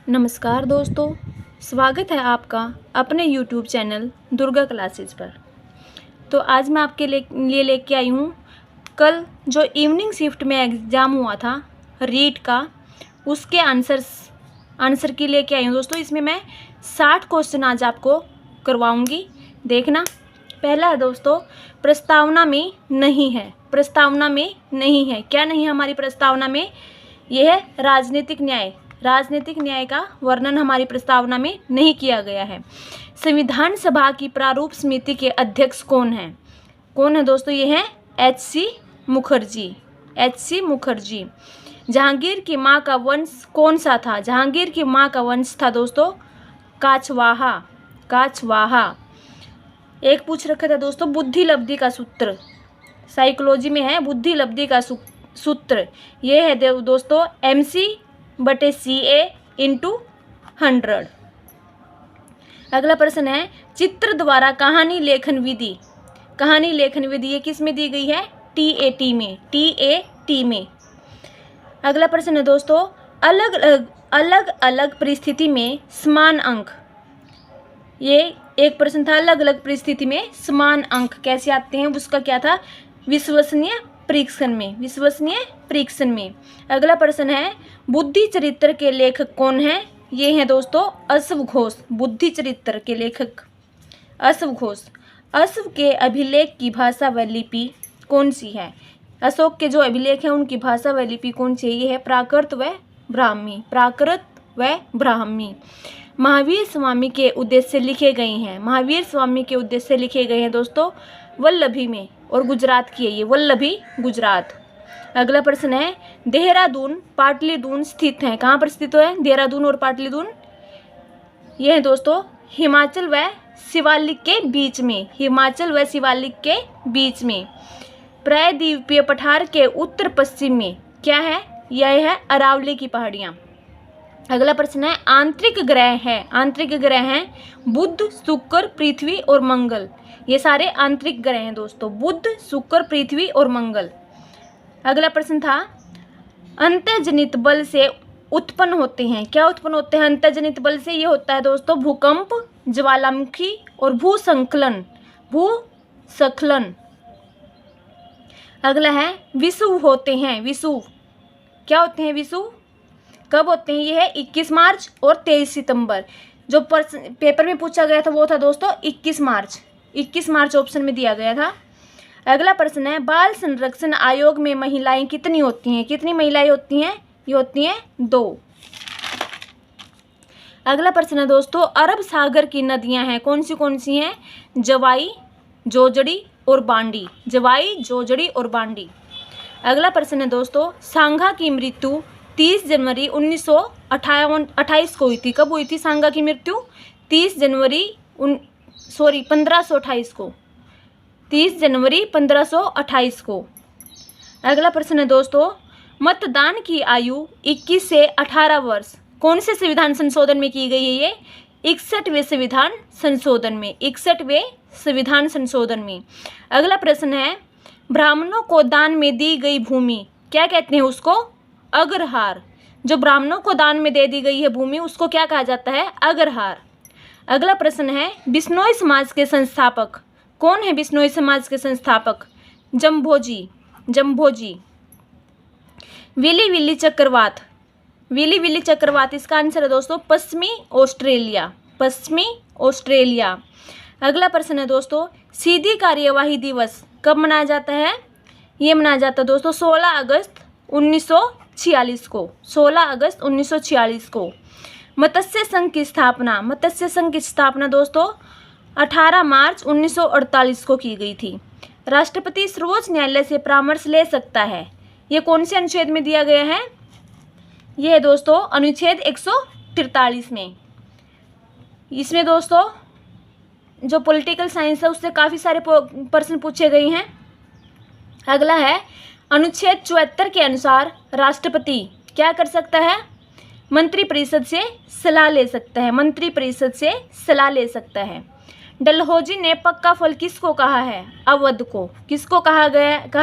नमस्कार दोस्तों, स्वागत है आपका अपने YouTube चैनल दुर्गा क्लासेस पर। तो आज मैं आपके लिए लेके आई हूँ कल जो इवनिंग शिफ्ट में एग्ज़ाम हुआ था रीट का, उसके आंसर की लेके आई हूँ दोस्तों। इसमें मैं 60 क्वेश्चन आज आपको करवाऊँगी, देखना। पहला है दोस्तों, प्रस्तावना में नहीं है। प्रस्तावना में नहीं है, क्या नहीं है हमारी प्रस्तावना में? यह है राजनीतिक न्याय। राजनीतिक न्याय का वर्णन हमारी प्रस्तावना में नहीं किया गया है। संविधान सभा की प्रारूप समिति के अध्यक्ष कौन है? कौन है दोस्तों? ये है एच.सी. मुखर्जी। एच.सी. मुखर्जी। जहांगीर की माँ का वंश कौन सा था? जहांगीर की माँ का वंश था दोस्तों काचवाहा। काचवाहा। एक पूछ रखा था दोस्तों, बुद्धि लब्धि का सूत्र। साइकोलॉजी में है बुद्धि लब्धि का सूत्र। ये है दोस्तों MC/CA × 100। अगला प्रश्न है, चित्र द्वारा कहानी लेखन विधि। कहानी लेखन विधि ये किस में दी गई है? TAT में। TAT में। अगला प्रश्न है दोस्तों, अलग अलग परिस्थिति में समान अंक। ये एक प्रश्न था, अलग अलग परिस्थिति में समान अंक कैसे आते हैं, उसका क्या था? विश्वसनीय परीक्षण में। विश्वसनीय परीक्षण में। अगला प्रश्न है, बुद्धि चरित्र के लेखक कौन है? ये हैं दोस्तों अश्व घोष। बुद्धि चरित्र के लेखक अश्व घोष। अश्व के अभिलेख की भाषा व लिपि कौन सी है? अशोक के जो अभिलेख हैं उनकी भाषा व लिपि कौन सी है? ये है प्राकृत व ब्राह्मी। प्राकृत व ब्राह्मी। महावीर स्वामी के उद्देश्य लिखे गए हैं। महावीर स्वामी के उद्देश्य लिखे गए हैं दोस्तों वल्लभी में, और गुजरात की है ये, वल्लभी गुजरात। अगला प्रश्न है, देहरादून पाटलिपुत्र स्थित है। कहाँ पर स्थित है देहरादून और पाटलिपुत्र? ये है दोस्तों हिमाचल व शिवालिक के बीच में। हिमाचल व शिवालिक के बीच में। प्रायद्वीपीय पठार के उत्तर पश्चिम में क्या है? यह है अरावली की पहाड़ियाँ। अगला प्रश्न है, आंतरिक ग्रह है। आंतरिक ग्रह हैं बुध, शुक्र, पृथ्वी और मंगल। ये सारे आंतरिक ग्रह हैं दोस्तों, बुध, शुक्र, पृथ्वी और मंगल। अगला प्रश्न था, अंतर्जनित बल से उत्पन्न होते हैं। क्या उत्पन्न होते हैं अंतर्जनित बल से? ये होता है दोस्तों भूकंप, ज्वालामुखी और भूस्खलन। भूस्खलन। अगला है, विषुव होते हैं। विषुव क्या होते हैं? विषुव कब होते हैं? ये है 21 मार्च और 23 सितंबर। जो पेपर में पूछा गया था वो था दोस्तों 21 मार्च। 21 मार्च ऑप्शन में दिया गया था। अगला प्रश्न है, बाल संरक्षण आयोग में महिलाएं कितनी होती हैं? कितनी महिलाएं होती हैं? ये होती हैं 2। अगला प्रश्न है दोस्तों, अरब सागर की नदियां हैं कौन सी हैं? जवाई, जोजड़ी और बांडी। जवाई, जोजड़ी और बांडी। अगला प्रश्न है दोस्तों, सांगा की मृत्यु 30 जनवरी 1928 को हुई थी। कब हुई थी सांगा की मृत्यु? 30 जनवरी 1528 को। 30 जनवरी 1528 को। अगला प्रश्न है दोस्तों, मतदान की आयु 21 से 18 वर्ष कौन से संविधान संशोधन में की गई है? ये 61वें संविधान संशोधन में। 61वें संविधान संशोधन में। अगला प्रश्न है, ब्राह्मणों को दान में दी गई भूमि क्या कहते हैं? उसको अग्रहार। जो ब्राह्मणों को दान में दे दी गई है भूमि उसको क्या कहा जाता है? अग्रहार। अगला प्रश्न है, बिश्नोई समाज के संस्थापक कौन है? बिश्नोई समाज के संस्थापक जम्भोजी। जम्भोजी। विली विली चक्रवात। विली विली चक्रवात इसका आंसर है दोस्तों पश्चिमी ऑस्ट्रेलिया। पश्चिमी ऑस्ट्रेलिया। अगला प्रश्न है दोस्तों, सीधी कार्यवाही दिवस कब मनाया जाता है? ये मनाया जाता है दोस्तों 16 अगस्त 1946 को। 16 अगस्त 1946 को। मत्स्य संघ की स्थापना। मत्स्य संघ की स्थापना दोस्तों 18 मार्च 1948 को की गई थी। राष्ट्रपति सर्वोच्च न्यायालय से परामर्श ले सकता है। ये कौन से अनुच्छेद में दिया गया है? ये है दोस्तों अनुच्छेद 143 में। इसमें दोस्तों जो पॉलिटिकल साइंस है उससे काफ़ी सारे प्रश्न पूछे गए हैं। अगला है, अनुच्छेद 74 के अनुसार राष्ट्रपति क्या कर सकता है? मंत्रिपरिषद से सलाह ले सकता है। मंत्रिपरिषद से सलाह ले सकता है। डलहौजी ने पक्का फल किसको कहा है? अवध को। किसको कहा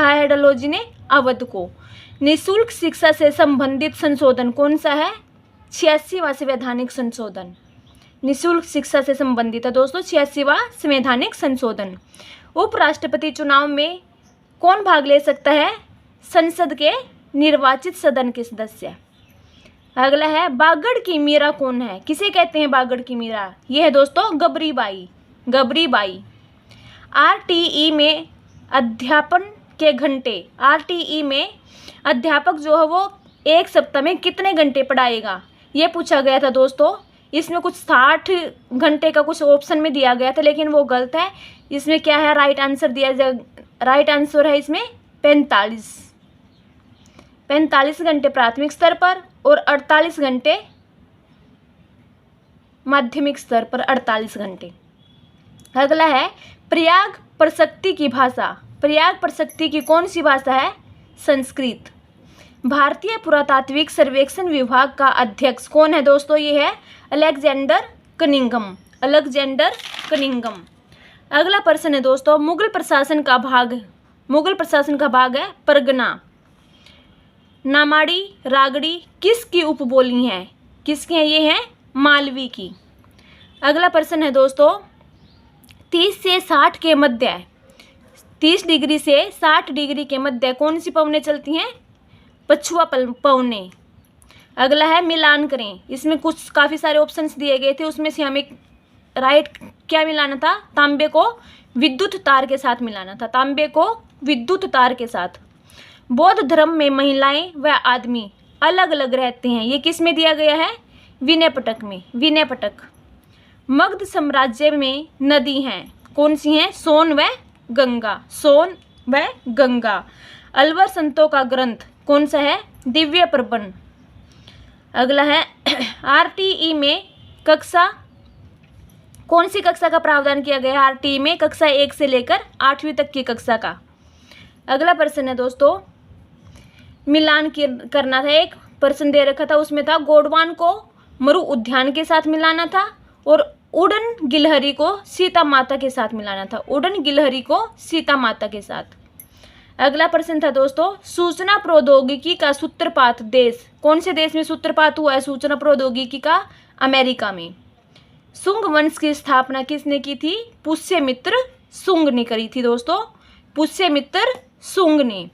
है डलहौजी ने? अवध को। निःशुल्क शिक्षा से संबंधित संशोधन कौन सा है? 86वां संवैधानिक संशोधन, निःशुल्क शिक्षा से संबंधित है दोस्तों 86वां संवैधानिक संशोधन। उपराष्ट्रपति चुनाव में कौन भाग ले सकता है? संसद के निर्वाचित सदन के सदस्य। अगला है बागड़ की मीरा कौन है? किसे कहते हैं बागड़ की मीरा? ये है दोस्तों गबरीबाई, गबरीबाई। आरटीई में अध्यापन के घंटे, आरटीई में अध्यापक जो है वो एक सप्ताह में कितने घंटे पढ़ाएगा, ये पूछा गया था दोस्तों। इसमें कुछ 60 घंटे का कुछ ऑप्शन में दिया गया था, लेकिन वो गलत है। इसमें क्या है राइट आंसर दिया जाए, राइट आंसर है इसमें 45 घंटे प्राथमिक स्तर पर और 48 घंटे माध्यमिक स्तर पर, 48 घंटे। अगला है प्रयाग प्रशक्ति की भाषा, प्रयाग प्रशक्ति की कौन सी भाषा है? संस्कृत। भारतीय पुरातात्विक सर्वेक्षण विभाग का अध्यक्ष कौन है दोस्तों? ये है अलेक्जेंडर कनिंघम, अलेक्जेंडर कनिंघम। अगला प्रश्न है दोस्तों मुगल प्रशासन का भाग, मुगल प्रशासन का भाग है परगना। नामाड़ी रागड़ी किसकी उपबोली हैं? किसकी हैं? ये हैं मालवी की। अगला प्रश्न है दोस्तों 30 से 60 के मध्य, 30 डिग्री से 60 डिग्री के मध्य कौन सी पवनें चलती हैं? पछुआ पवनें। अगला है मिलान करें, इसमें कुछ काफ़ी सारे ऑप्शंस दिए गए थे, उसमें से हमें राइट क्या मिलाना था? तांबे को विद्युत तार के साथ मिलाना था, तांबे को विद्युत तार के साथ। बौद्ध धर्म में महिलाएं व आदमी अलग अलग रहते हैं, ये किस में दिया गया है? विनय पिटक में, विनय पिटक। मगध साम्राज्य में नदी हैं, कौन सी हैं? सोन व गंगा, सोन व गंगा। अलवर संतों का ग्रंथ कौन सा है? दिव्य प्रबंध। अगला है आरटीई में कक्षा, कौन सी कक्षा का प्रावधान किया गया है? आरटीई में कक्षा 1 से लेकर 8वीं तक की कक्षा का। अगला प्रश्न है दोस्तों मिलान करना था, एक प्रश्न दे रखा था, उसमें था गोडवान को मरु उद्यान के साथ मिलाना था और उड़न गिलहरी को सीता माता के साथ मिलाना था, उड़न गिलहरी को सीता माता के साथ। अगला प्रश्न था दोस्तों सूचना प्रौद्योगिकी का सूत्रपात देश, कौन से देश में सूत्रपात हुआ है सूचना प्रौद्योगिकी का? अमेरिका में। शुंग वंश की स्थापना किसने की थी? पुष्यमित्र शुंग ने करी थी दोस्तों, पुष्यमित्र शुंग ने।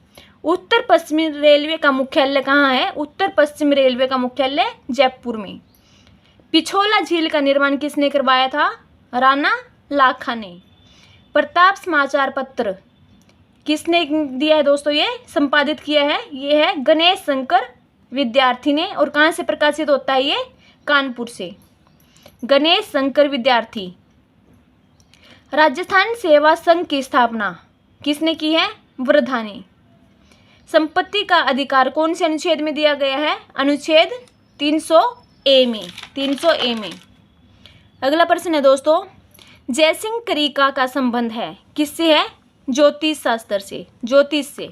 उत्तर पश्चिमी रेलवे का मुख्यालय कहाँ है? उत्तर पश्चिम रेलवे का मुख्यालय जयपुर में। पिछोला झील का निर्माण किसने करवाया था? राणा लाखा ने। प्रताप समाचार पत्र किसने दिया है दोस्तों? ये संपादित किया है, ये है गणेश शंकर विद्यार्थी ने। और कहाँ से प्रकाशित होता है ये? कानपुर से। गणेश शंकर विद्यार्थी। राजस्थान सेवा संघ की स्थापना किसने की है? वर्धा ने। संपत्ति का अधिकार कौन से अनुच्छेद में दिया गया है? अनुच्छेद 300A में, 300A में। अगला प्रश्न है दोस्तों जयसिंह करिका का संबंध है किससे है? ज्योतिष शास्त्र से, ज्योतिष से।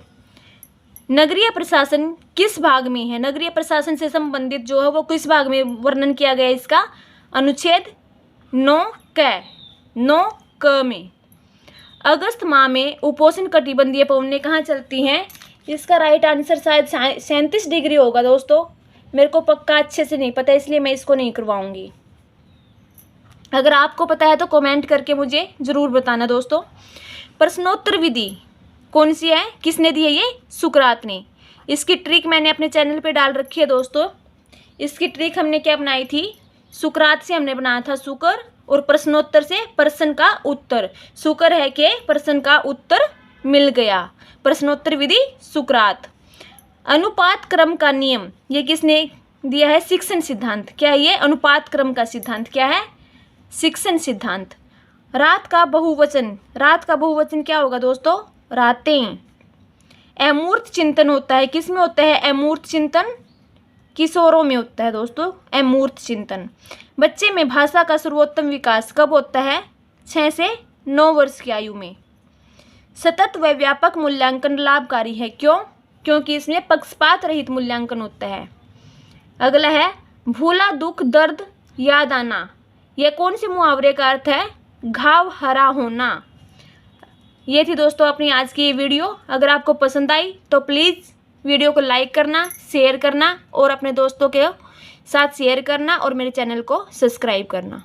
नगरीय प्रशासन किस भाग में है? नगरीय प्रशासन से संबंधित जो है वो किस भाग में वर्णन किया गया है इसका? अनुच्छेद 9क में। अगस्त माह में उपोष्ण कटिबंधीय पवनें कहाँ चलती हैं? इसका राइट आंसर शायद 37 डिग्री होगा दोस्तों, मेरे को पक्का अच्छे से नहीं पता इसलिए मैं इसको नहीं करवाऊंगी। अगर आपको पता है तो कमेंट करके मुझे ज़रूर बताना दोस्तों। प्रश्नोत्तर विधि कौन सी है? किसने दी है ये? सुकरात ने। इसकी ट्रिक मैंने अपने चैनल पे डाल रखी है दोस्तों। इसकी ट्रिक हमने क्या बनाई थी? सुकरात से हमने बनाया था सुकर और प्रश्नोत्तर से प्रश्न का उत्तर। सुकर है कि प्रश्न का उत्तर मिल गया। प्रश्नोत्तर विधि सुकरात। अनुपात क्रम का नियम ये किसने दिया है? शिक्षण सिद्धांत। क्या है ये? अनुपात क्रम का सिद्धांत क्या है? शिक्षण सिद्धांत। रात का बहुवचन, रात का बहुवचन क्या होगा दोस्तों? रातें। अमूर्त चिंतन होता है, किस में होता है अमूर्त चिंतन? किशोरों में होता है दोस्तों अमूर्त चिंतन। बच्चे में भाषा का सर्वोत्तम विकास कब होता है? 6 से 9 वर्ष की आयु में। सतत व व्यापक मूल्यांकन लाभकारी है, क्यों? क्योंकि इसमें पक्षपात रहित मूल्यांकन होता है। अगला है भूला दुख दर्द याद आना, यह कौन से मुहावरे का अर्थ है? घाव हरा होना। ये थी दोस्तों अपनी आज की ये वीडियो। अगर आपको पसंद आई तो प्लीज़ वीडियो को लाइक करना, शेयर करना और अपने दोस्तों के साथ शेयर करना और मेरे चैनल को सब्सक्राइब करना।